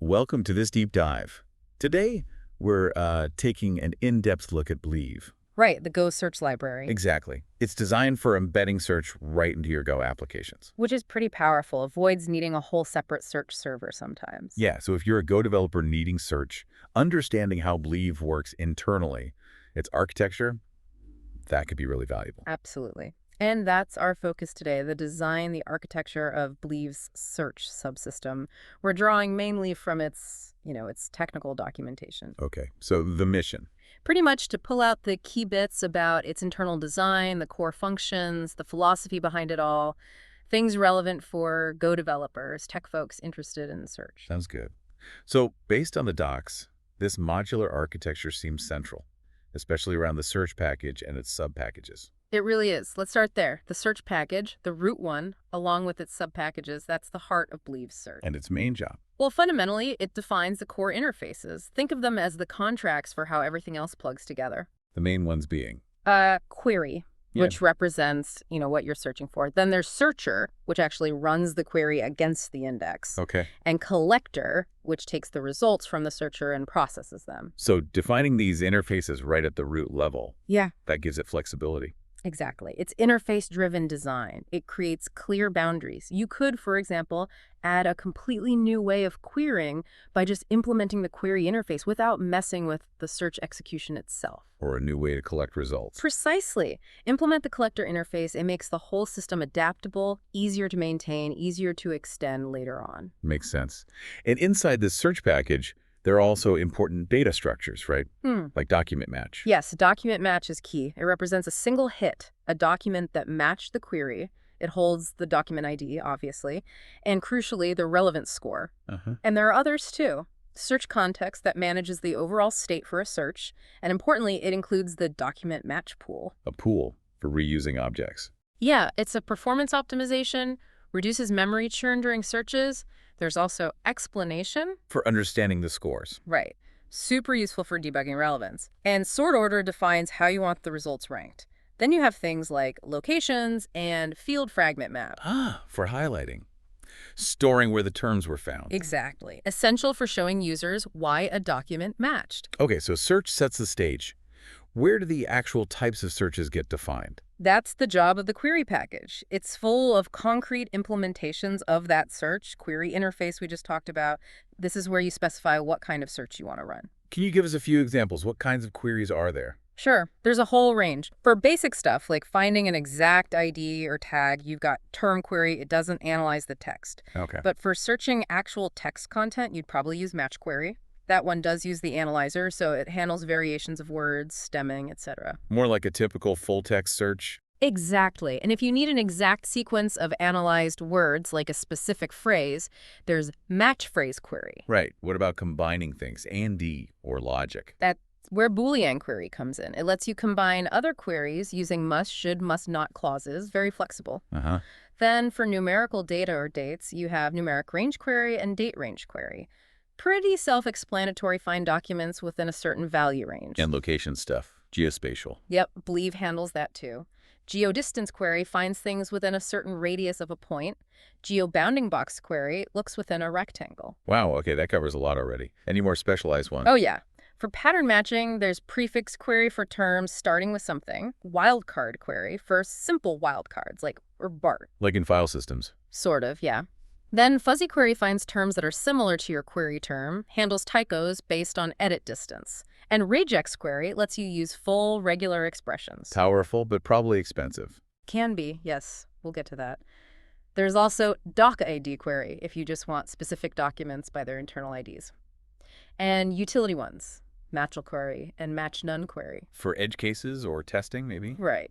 Welcome to this deep dive. Today, we're taking an in-depth look at Bleve. Right, the Go search library. Exactly. It's designed for embedding search right into your Go applications. Which is pretty powerful, avoids needing a whole separate search server sometimes. Yeah, so if you're a Go developer needing search, understanding how Bleve works internally, its architecture, that could be really valuable. Absolutely. And that's our focus today, the design, the architecture of Bleve's search subsystem. We're drawing mainly from its technical documentation. Okay, so the mission. Pretty much to pull out the key bits about its internal design, the core functions, the philosophy behind it all, things relevant for Go developers, tech folks interested in search. Sounds good. So based on the docs, this modular architecture seems central, especially around the search package and its sub-packages. It really is. Let's start there. The search package, the root one, along with its sub-packages, that's the heart of Bleve's search. And its main job. Well, fundamentally, it defines the core interfaces. Think of them as the contracts for how everything else plugs together. The main ones being? Query, which represents, what you're searching for. Then there's searcher, which actually runs the query against the index. Okay. And collector, which takes the results from the searcher and processes them. So defining these interfaces right at the root level, that gives it flexibility. Exactly. It's interface-driven design. It creates clear boundaries. You could, for example, add a completely new way of querying by just implementing the query interface without messing with the search execution itself. Or a new way to collect results. Precisely. Implement the collector interface. It makes the whole system adaptable, easier to maintain, easier to extend later on. Makes sense. And inside this search package, there are also important data structures, right? Like document match. Yes, document match is key. It represents a single hit, a document that matched the query. It holds the document ID, obviously, and crucially, the relevance score. And there are others too. Search context that manages the overall state for a search, and importantly, it includes the document match pool. A pool for reusing objects. Yeah, it's a performance optimization, reduces memory churn during searches. There's also explanation. For understanding the scores. Right. Super useful for debugging relevance. And sort order defines how you want the results ranked. Then you have things like locations and field fragment map. For highlighting. Storing where the terms were found. Exactly. Essential for showing users why a document matched. Okay, so search sets the stage. Where do the actual types of searches get defined? That's the job of the query package. It's full of concrete implementations of that search, query interface we just talked about. This is where you specify what kind of search you want to run. Can you give us a few examples? What kinds of queries are there? Sure. There's a whole range. For basic stuff like finding an exact ID or tag, you've got term query. It doesn't analyze the text. Okay. But for searching actual text content, you'd probably use match query. That one does use the analyzer, so it handles variations of words, stemming, etc. More like a typical full-text search? Exactly. And if you need an exact sequence of analyzed words, like a specific phrase, there's match phrase query. Right. What about combining things, and or logic? That's where Boolean query comes in. It lets you combine other queries using must, should, must not clauses, very flexible. Then for numerical data or dates, you have numeric range query and date range query. Pretty self-explanatory, find documents within a certain value range. And location stuff, geospatial. Yep, Bleve handles that too. Geodistance query finds things within a certain radius of a point. Geobounding box query looks within a rectangle. Wow, okay, that covers a lot already. Any more specialized ones? Oh yeah. For pattern matching, there's prefix query for terms starting with something, wildcard query for simple wildcards, or BART. Like in file systems? Sort of, yeah. Then fuzzy query finds terms that are similar to your query term, handles typos based on edit distance. And regex query lets you use full, regular expressions. Powerful, but probably expensive. Can be, yes. We'll get to that. There's also doc.id query if you just want specific documents by their internal IDs. And utility ones, matchal query and match none query. For edge cases or testing, maybe? Right.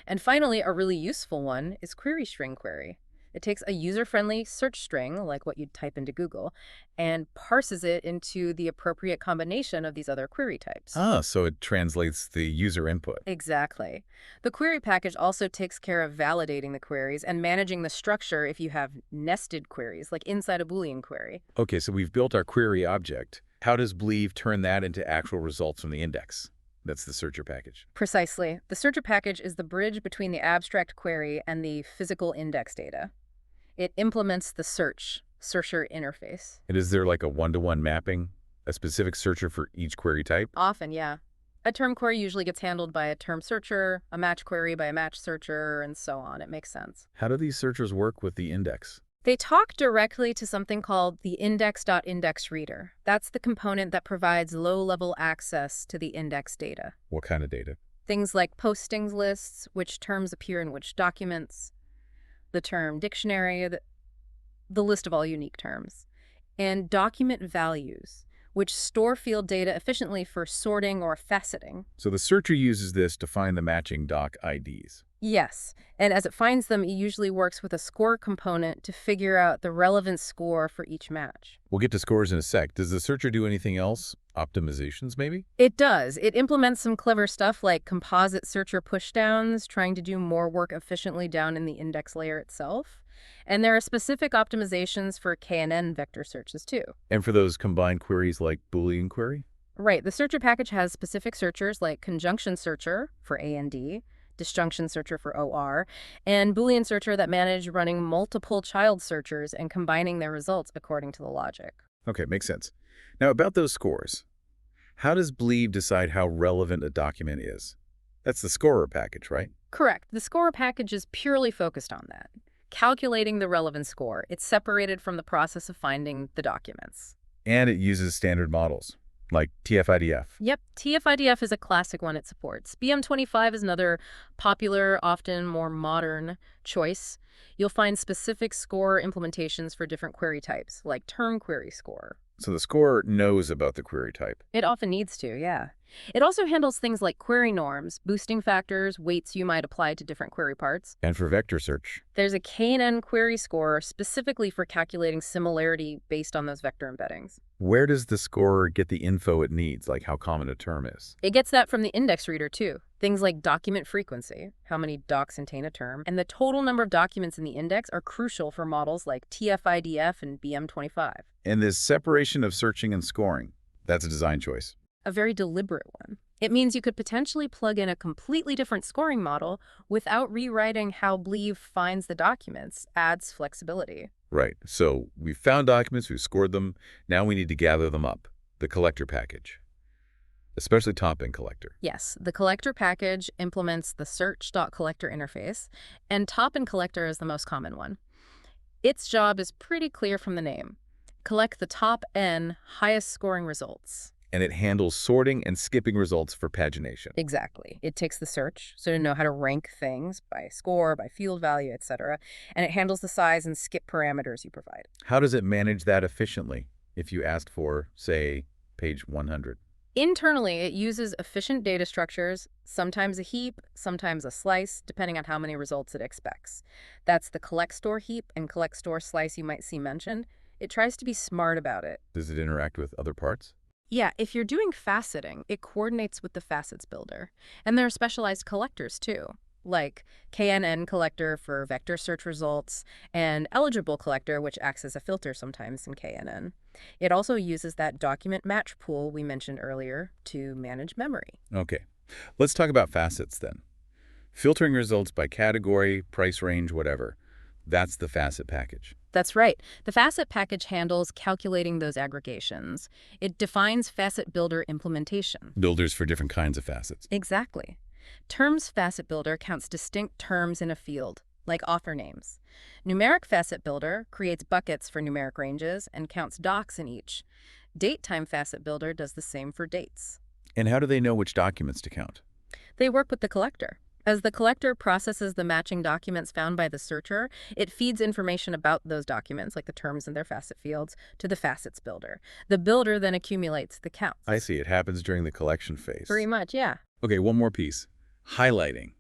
And finally, a really useful one is query string query. It takes a user-friendly search string, like what you'd type into Google, and parses it into the appropriate combination of these other query types. So it translates the user input. Exactly. The query package also takes care of validating the queries and managing the structure if you have nested queries, like inside a Boolean query. Okay, so we've built our query object. How does Bleve turn that into actual results from the index? That's the searcher package. Precisely. The searcher package is the bridge between the abstract query and the physical index data. It implements the search, searcher interface. And is there like a one-to-one mapping, a specific searcher for each query type? Often, yeah. A term query usually gets handled by a term searcher, a match query by a match searcher, and so on. It makes sense. How do these searchers work with the index? They talk directly to something called the index.index reader. That's the component that provides low-level access to the index data. What kind of data? Things like postings lists, which terms appear in which documents, the term dictionary, the list of all unique terms, and document values, which store field data efficiently for sorting or faceting. So the searcher uses this to find the matching doc IDs. Yes, and as it finds them, it usually works with a score component to figure out the relevant score for each match. We'll get to scores in a sec. Does the searcher do anything else? Optimizations, maybe? It does. It implements some clever stuff like composite searcher pushdowns, trying to do more work efficiently down in the index layer itself. And there are specific optimizations for KNN vector searches too. And for those combined queries like Boolean query? Right, the searcher package has specific searchers like conjunction searcher for AND, disjunction searcher for OR, and Boolean searcher that manage running multiple child searchers and combining their results according to the logic. Okay, makes sense. Now about those scores. How does Bleve decide how relevant a document is? That's the scorer package, right? Correct. The scorer package is purely focused on that. Calculating the relevance score. It's separated from the process of finding the documents. And it uses standard models, like TF-IDF. Yep, TF-IDF is a classic one it supports. BM25 is another popular, often more modern choice. You'll find specific score implementations for different query types, like term query score. So the scorer knows about the query type. It often needs to, yeah. It also handles things like query norms, boosting factors, weights you might apply to different query parts. And for vector search. There's a KNN query score specifically for calculating similarity based on those vector embeddings. Where does the scorer get the info it needs, like how common a term is? It gets that from the index reader, too. Things like document frequency, how many docs contain a term, and the total number of documents in the index are crucial for models like TF-IDF and BM25. And this separation of searching and scoring, that's a design choice. A very deliberate one. It means you could potentially plug in a completely different scoring model without rewriting how Bleve finds the documents, adds flexibility. Right. So we've found documents, we've scored them. Now we need to gather them up. The collector package, especially top-end collector. Yes, the collector package implements the search.collector interface, and top-end collector is the most common one. Its job is pretty clear from the name. Collect the top N highest scoring results. And it handles sorting and skipping results for pagination. Exactly. It takes the search, so to know how to rank things by score, by field value, etc., and it handles the size and skip parameters you provide. How does it manage that efficiently if you asked for, say, page 100? Internally, it uses efficient data structures, sometimes a heap, sometimes a slice, depending on how many results it expects. That's the collect store heap and collect store slice you might see mentioned. It tries to be smart about it. Does it interact with other parts? Yeah, if you're doing faceting, it coordinates with the facets builder. And there are specialized collectors too, like KNN collector for vector search results and eligible collector, which acts as a filter sometimes in KNN. It also uses that document match pool we mentioned earlier to manage memory. Okay, let's talk about facets then. Filtering results by category, price range, whatever. That's the facet package. That's right. The facet package handles calculating those aggregations. It defines facet builder implementation. Builders for different kinds of facets. Exactly. Terms facet builder counts distinct terms in a field, like author names. Numeric facet builder creates buckets for numeric ranges and counts docs in each. Datetime facet builder does the same for dates. And how do they know which documents to count? They work with the collector. As the collector processes the matching documents found by the searcher, it feeds information about those documents, like the terms in their facet fields, to the facets builder. The builder then accumulates the counts. I see. It happens during the collection phase. Pretty much, yeah. Okay, one more piece. Highlighting.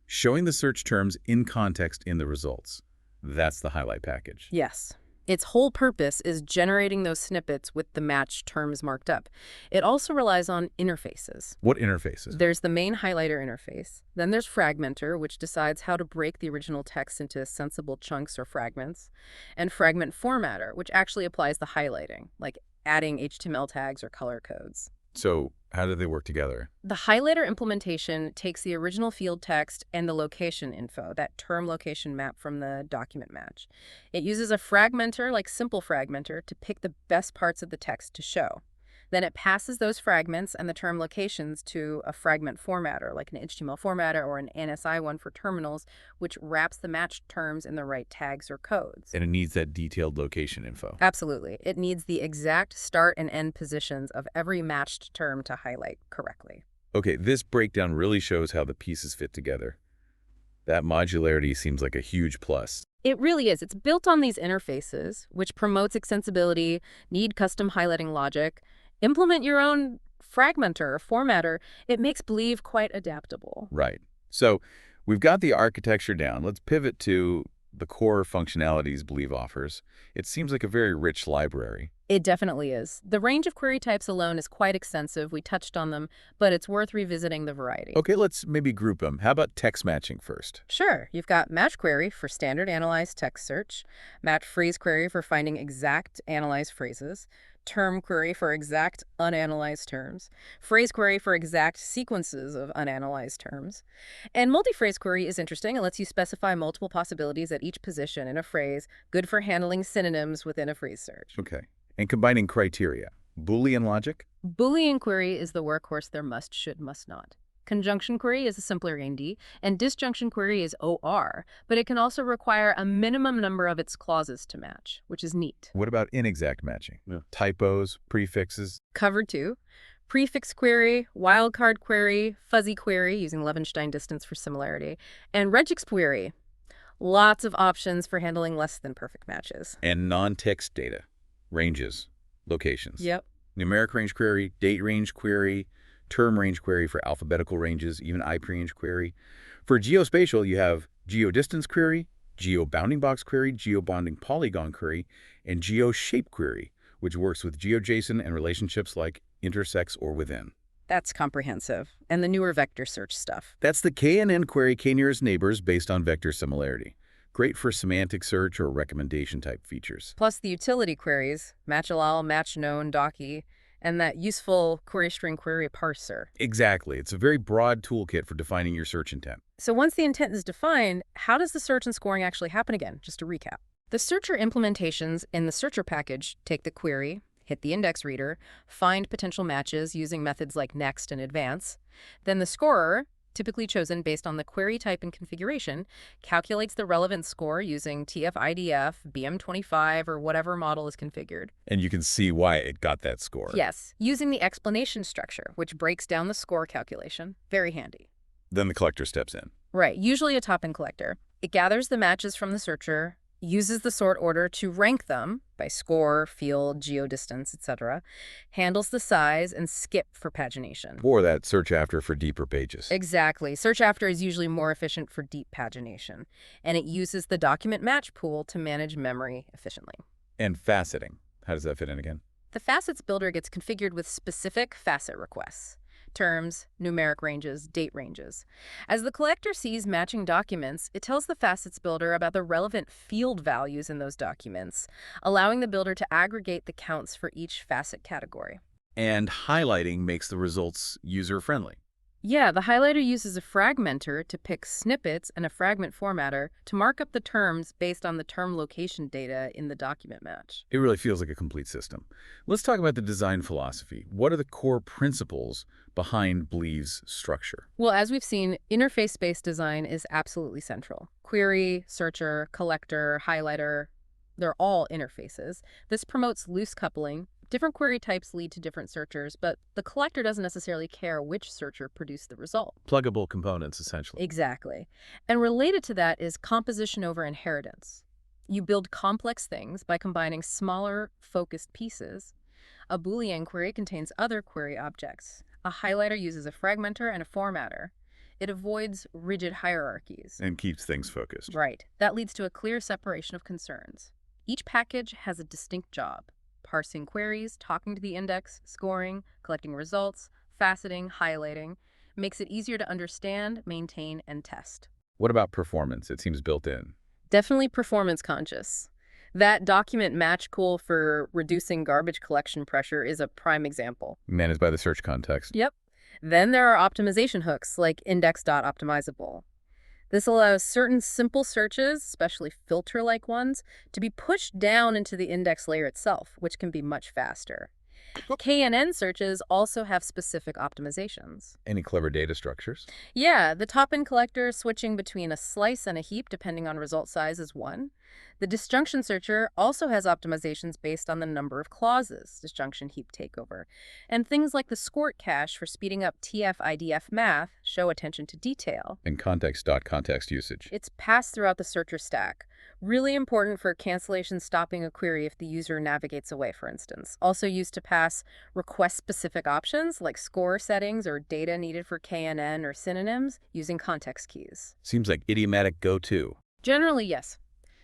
Showing the search terms in context in the results. That's the highlight package. Yes. Its whole purpose is generating those snippets with the matched terms marked up. It also relies on interfaces. What interfaces? There's the main highlighter interface. Then there's Fragmenter, which decides how to break the original text into sensible chunks or fragments. And Fragment Formatter, which actually applies the highlighting, like adding HTML tags or color codes. So how do they work together? The highlighter implementation takes the original field text and the location info, that term location map from the document match. It uses a fragmenter, like Simple Fragmenter, to pick the best parts of the text to show. Then it passes those fragments and the term locations to a fragment formatter, like an HTML formatter or an NSI one for terminals, which wraps the matched terms in the right tags or codes. And it needs that detailed location info. Absolutely. It needs the exact start and end positions of every matched term to highlight correctly. Okay, this breakdown really shows how the pieces fit together. That modularity seems like a huge plus. It really is. It's built on these interfaces, which promotes extensibility, need custom highlighting logic, implement your own fragmenter or formatter. It makes Bleve quite adaptable. Right. So we've got the architecture down. Let's pivot to the core functionalities Bleve offers. It seems like a very rich library. It definitely is. The range of query types alone is quite extensive. We touched on them, but it's worth revisiting the variety. Okay, let's maybe group them. How about text matching first? Sure. You've got match query for standard analyzed text search, match phrase query for finding exact analyzed phrases, term query for exact unanalyzed terms, phrase query for exact sequences of unanalyzed terms. And multi-phrase query is interesting. It lets you specify multiple possibilities at each position in a phrase, good for handling synonyms within a phrase search. Okay. And combining criteria. Boolean logic? Boolean query is the workhorse there must, should, must not. Conjunction query is a simpler AND, and disjunction query is OR, but it can also require a minimum number of its clauses to match, which is neat. What about inexact matching? Typos, prefixes? Covered too. Prefix query, wildcard query, fuzzy query using Levenstein distance for similarity, and regex query. Lots of options for handling less than perfect matches. And non-text data. Ranges, locations. Yep. Numeric range query, date range query, term range query for alphabetical ranges, even IP range query. For geospatial, you have geodistance query, geobounding box query, geobounding polygon query, and geoshape query, which works with GeoJSON and relationships like intersects or within. That's comprehensive. And the newer vector search stuff. That's the KNN query, k-nearest neighbors, based on vector similarity. Great for semantic search or recommendation type features. Plus the utility queries, match-all, match-known, docky, and that useful query string query parser. Exactly. It's a very broad toolkit for defining your search intent. So once the intent is defined, how does the search and scoring actually happen again? Just to recap. The searcher implementations in the searcher package take the query, hit the index reader, find potential matches using methods like next and advance. Then the scorer, typically chosen based on the query type and configuration, calculates the relevance score using TF-IDF, BM25, or whatever model is configured. And you can see why it got that score. Yes, using the explanation structure, which breaks down the score calculation. Very handy. Then the collector steps in. Right, usually a top-end collector. It gathers the matches from the searcher, uses the sort order to rank them by score, field, geodistance, etc., handles the size, and skip for pagination. Or that search after for deeper pages. Exactly. Search after is usually more efficient for deep pagination, and it uses the document match pool to manage memory efficiently. And faceting. How does that fit in again? The facets builder gets configured with specific facet requests. Terms, numeric ranges, date ranges. As the collector sees matching documents, it tells the facets builder about the relevant field values in those documents, allowing the builder to aggregate the counts for each facet category. And highlighting makes the results user-friendly. Yeah, the highlighter uses a fragmenter to pick snippets and a fragment formatter to mark up the terms based on the term location data in the document match. It really feels like a complete system. Let's talk about the design philosophy. What are the core principles behind Bleve's structure? Well, as we've seen, interface-based design is absolutely central. Query, searcher, collector, highlighter, they're all interfaces. This promotes loose coupling. Different query types lead to different searchers, but the collector doesn't necessarily care which searcher produced the result. Pluggable components, essentially. Exactly. And related to that is composition over inheritance. You build complex things by combining smaller, focused pieces. A Boolean query contains other query objects. A highlighter uses a fragmenter and a formatter. It avoids rigid hierarchies. And keeps things focused. Right. That leads to a clear separation of concerns. Each package has a distinct job. Parsing queries, talking to the index, scoring, collecting results, faceting, highlighting, makes it easier to understand, maintain, and test. What about performance? It seems built in. Definitely performance conscious. That document match cool for reducing garbage collection pressure is a prime example. Managed by the search context. Yep. Then there are optimization hooks like index.optimizable. This allows certain simple searches, especially filter-like ones, to be pushed down into the index layer itself, which can be much faster. KNN searches also have specific optimizations. Any clever data structures? Yeah, the top-in collector switching between a slice and a heap depending on result size is one. The disjunction searcher also has optimizations based on the number of clauses, disjunction heap takeover. And things like the skort cache for speeding up TF-IDF math show attention to detail. And context.context usage. It's passed throughout the searcher stack. Really important for cancellation stopping a query if the user navigates away, for instance. Also used to pass request-specific options like score settings or data needed for KNN or synonyms using context keys. Seems like idiomatic go-to. Generally, yes.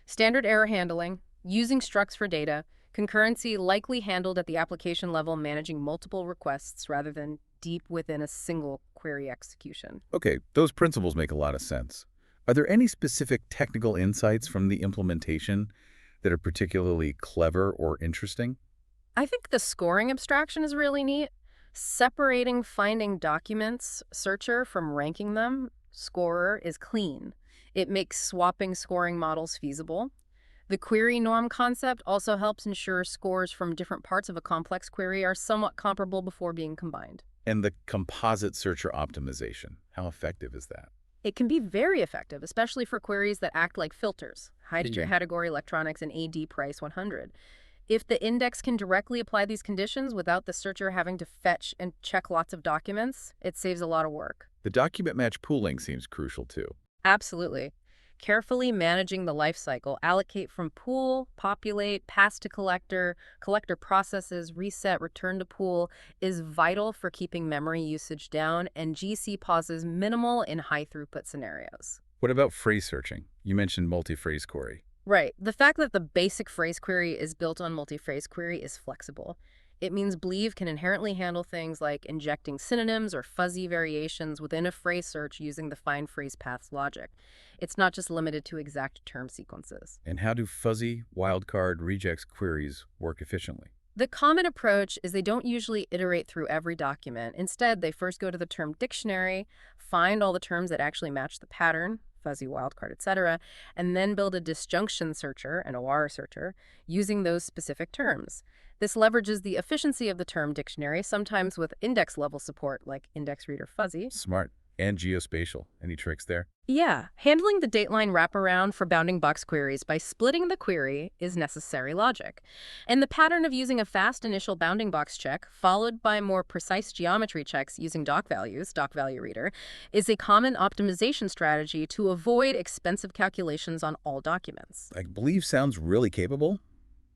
Standard error handling, using structs for data, concurrency likely handled at the application level, managing multiple requests rather than deep within a single query execution. Okay, those principles make a lot of sense. Are there any specific technical insights from the implementation that are particularly clever or interesting? I think the scoring abstraction is really neat. Separating finding documents searcher from ranking them, scorer, is clean. It makes swapping scoring models feasible. The query norm concept also helps ensure scores from different parts of a complex query are somewhat comparable before being combined. And the composite searcher optimization, how effective is that? It can be very effective, especially for queries that act like filters, hide category electronics and AD price 100. If the index can directly apply these conditions without the searcher having to fetch and check lots of documents, it saves a lot of work. The document match pooling seems crucial too. Absolutely. Carefully managing the lifecycle, allocate from pool, populate, pass to collector, collector processes, reset, return to pool, is vital for keeping memory usage down and GC pauses minimal in high throughput scenarios. What about phrase searching? You mentioned multi-phrase query. Right. The fact that the basic phrase query is built on multi-phrase query is flexible. It means Bleve can inherently handle things like injecting synonyms or fuzzy variations within a phrase search using the find phrase paths logic. It's not just limited to exact term sequences. And how do fuzzy, wildcard, regex queries work efficiently? The common approach is they don't usually iterate through every document. Instead, they first go to the term dictionary, find all the terms that actually match the pattern, fuzzy wildcard, etc., and then build a disjunction searcher, an OR searcher, using those specific terms. This leverages the efficiency of the term dictionary, sometimes with index-level support like index reader fuzzy. Smart. And geospatial. Any tricks there? Yeah, handling the dateline wraparound for bounding box queries by splitting the query is necessary logic. And the pattern of using a fast initial bounding box check, followed by more precise geometry checks using doc values, doc value reader, is a common optimization strategy to avoid expensive calculations on all documents. I believe sounds really capable,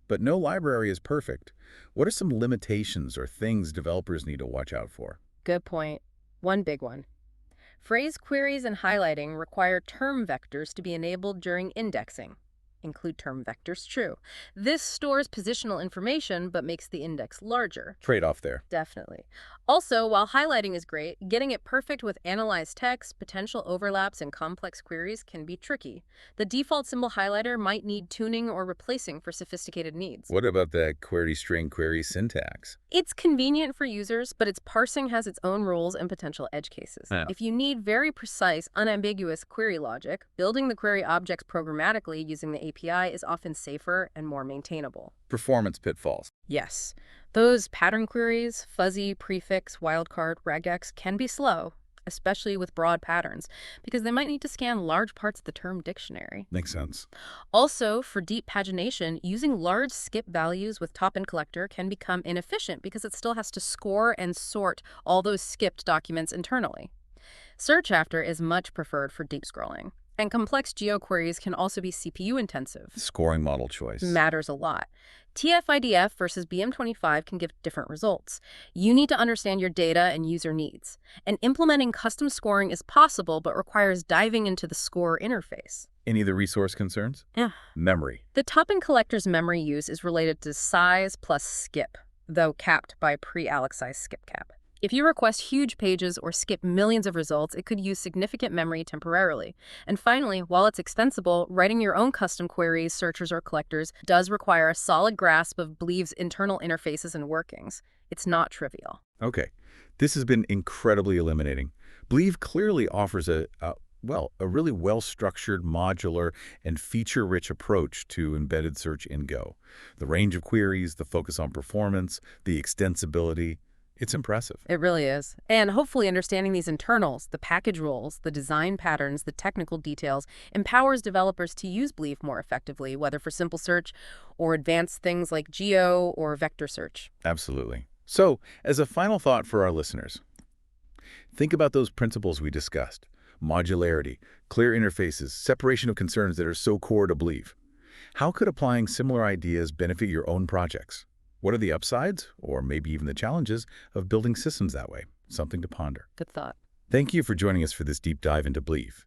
but no library is perfect. What are some limitations or things developers need to watch out for? Good point. One big one. Phrase queries and highlighting require term vectors to be enabled during indexing. Include term vectors true. This stores positional information but makes the index larger. Trade-off there. Definitely. Also, while highlighting is great, getting it perfect with analyzed text, potential overlaps, and complex queries can be tricky. The default symbol highlighter might need tuning or replacing for sophisticated needs. What about the query string query syntax? It's convenient for users, but its parsing has its own rules and potential edge cases. If you need very precise, unambiguous query logic, building the query objects programmatically using the API is often safer and more maintainable. Performance pitfalls. Yes, those pattern queries, fuzzy, prefix, wildcard, regex, can be slow, especially with broad patterns, because they might need to scan large parts of the term dictionary. Makes sense. Also, for deep pagination, using large skip values with top-in collector can become inefficient because it still has to score and sort all those skipped documents internally. Search after is much preferred for deep scrolling. And complex geoqueries can also be CPU-intensive. Scoring model choice. Matters a lot. TF-IDF versus BM25 can give different results. You need to understand your data and user needs. And implementing custom scoring is possible, but requires diving into the score interface. Any of the resource concerns? Yeah. Memory. The top-in collector's memory use is related to size plus skip, though capped by pre-Alexized skip cap. If you request huge pages or skip millions of results, it could use significant memory temporarily. And finally, while it's extensible, writing your own custom queries, searchers, or collectors does require a solid grasp of Bleve's internal interfaces and workings. It's not trivial. Okay, this has been incredibly illuminating. Bleve clearly offers a really well-structured, modular, and feature-rich approach to embedded search in Go. The range of queries, the focus on performance, the extensibility, it's impressive. It really is. And hopefully understanding these internals, the package rules, the design patterns, the technical details, empowers developers to use Bleve more effectively, whether for simple search or advanced things like geo or vector search. Absolutely. So, as a final thought for our listeners, think about those principles we discussed. Modularity, clear interfaces, separation of concerns that are so core to Bleve. How could applying similar ideas benefit your own projects? What are the upsides, or maybe even the challenges, of building systems that way? Something to ponder. Good thought. Thank you for joining us for this deep dive into Bleve.